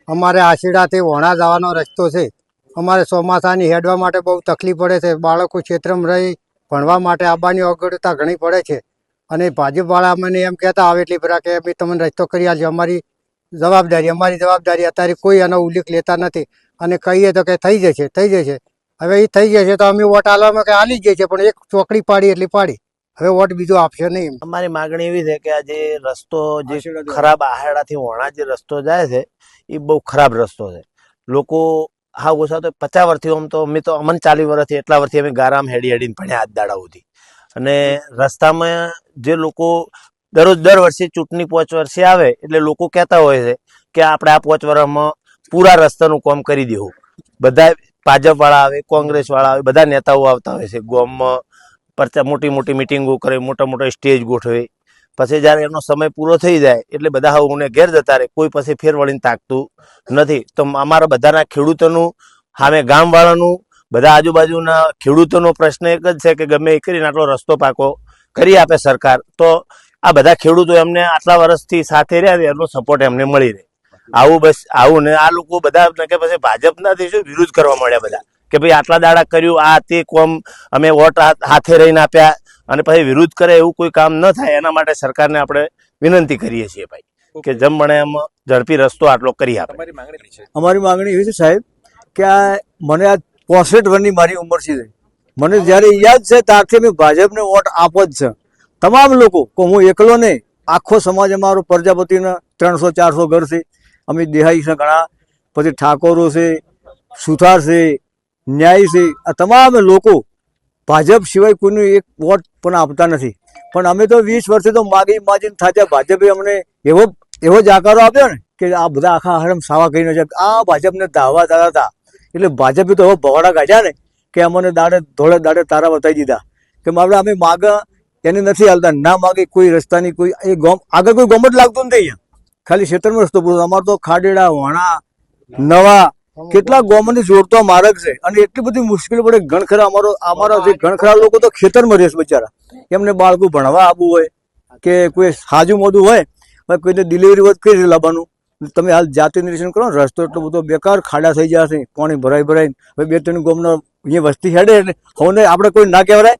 અમારે આશીડાથી વોણા જવાનો રસ્તો છે. અમારે ચોમાસાની હેડવા માટે બહુ તકલીફ પડે છે. બાળકો ક્ષેત્રમાં રહી ભણવા માટે આવવાની અગવડતા ઘણી પડે છે. અને ભાજપવાળા મને એમ કહેતા આવે એટલી ફરા કે અમે તમને રસ્તો કરી આલજો. અમારી જવાબદારી અત્યારે કોઈ એનો ઉલ્લેખ લેતા નથી. અને કહીએ તો કે થઈ જશે. હવે એ થઈ જશે તો અમે વોટ આલવામાં કે આલી જ છે, પણ એક ચોકડી પાડી એટલી પાડી. હવે વોટ બીજો આપશે નહીં. અમારી માગણી એવી છે કે આ જે રસ્તો જે ખરાબ આહાડાથી વોણા જે રસ્તો જાય છે એ બહુ ખરાબ રસ્તો છે. લોકો હા ઓછા તો 50 વર્ષથી આમ તો અમે તો અમને 40 વર્ષથી એટલા વર્ષથી અમે ગારામાં હેડીને ભણ્યા આજ દાડા સુધી. અને રસ્તામાં જે લોકો દર વર્ષે ચૂંટણી 5 વર્ષે આવે એટલે લોકો કહેતા હોય છે કે આપણે આ 5 વર્ષમાં પૂરા રસ્તાનું કામ કરી દેવું. બધા ભાજપ વાળા આવે, કોંગ્રેસ વાળા આવે, બધા નેતાઓ આવતા હોય છે. ગામમાં મોટી મોટી મિટિંગો કરે, મોટા મોટા સ્ટેજ ગોઠવે. પછી જયારે એનો સમય પૂરો થઈ જાય એટલે બધા હું ઘેર જતા રહે, કોઈ પછી ફેર વળીને તાકતું નથી. તો અમારા બધાના ખેડૂતોનું, સામે ગામ વાળાનું, બધા આજુબાજુના ખેડૂતોનો પ્રશ્ન એક જ છે કે ગમે એ કરીને આટલો રસ્તો પાકો કરી આપે સરકાર, તો આ બધા ખેડૂતો એમને આટલા વર્ષથી સાથે રહ્યા એનો સપોર્ટ એમને મળી રહે. આવું ને આ લોકો બધા કે પછી ભાજપનાથી શું વિરોધ કરવા મળ્યા બધા કે ભાઈ આટલા દાડા કર્યું, આ તે કોમ અમે વોટ હાથે રહીને આપ્યા અને પછી વિરોધ કરે એવું કોઈ કામ ન થાય. એના માટે સરકારને આપણે વિનંતી કરીએ છીએ ભાઈ કે જેમ બને એમ ઝડપી રસ્તો આટલો કરી આપે. અમારી માંગણી એવી છે સાહેબ કે આ મને આ 65 વર્ષની મારી ઉંમર છે. મને જ્યારે યાદ છે ત્યારથી અમે ભાજપને વોટ આપો જ છે. તમામ લોકો, હું એકલો નહીં, આખો સમાજ અમારો પ્રજાપતિના 300-400 ઘર છે. અમે દેહાઈ છે ઘણા, પછી ઠાકોરો છે, સુથાર છે, ન્યાય છે. આ તમામ લોકો ભાજપ સિવાય કોઈને એક વોટ પણ આપતા નથી. પણ અમે તો 20 વર્ષથી તો માગીને થાચ્યા. ભાજપે અમને એવો જાકારો આપ્યો ને કે આ બધા આખા હરમ સાવા કરીને છે આ ભાજપને દાવા હતા. એટલે ભાજપે તો હવે ભવાડા કાઢ્યા ને કે અમને ધોળે દાડે તારા બતાવી દીધા કે અમે માગા એને નથી હાલતા. ના માગે કોઈ રસ્તાની કોઈ એ ગામ આગળ કોઈ ગામ જ લાગતું નથી. અહીંયા ખાલી ક્ષેત્રમાં રસ્તો પૂરો. અમારે તો ખાડેડા, વણા, નવા કેટલા ગામોને જોડતો માર્ગ છે. અને એટલી બધી મુશ્કેલી પડે. અમારા જે ઘણખરા લોકો તો ખેતરમાં રહેશે બિચારા. એમને બાળકો ભણવા આવવું હોય કે કોઈ સાજુ મોદું હોય, કોઈને ડિલિવરી હોય કઈ લાવવાનું. તમે હાલ જાતે નિરીક્ષણ કરો ને, રસ્તો એટલો બધો બેકાર, ખાડા થઈ જશે, પાણી ભરાઈ હવે 2-3 ગામનો અહીંયા વસ્તી હેડે એટલે હવે આપણે કોઈ ના કહેવાય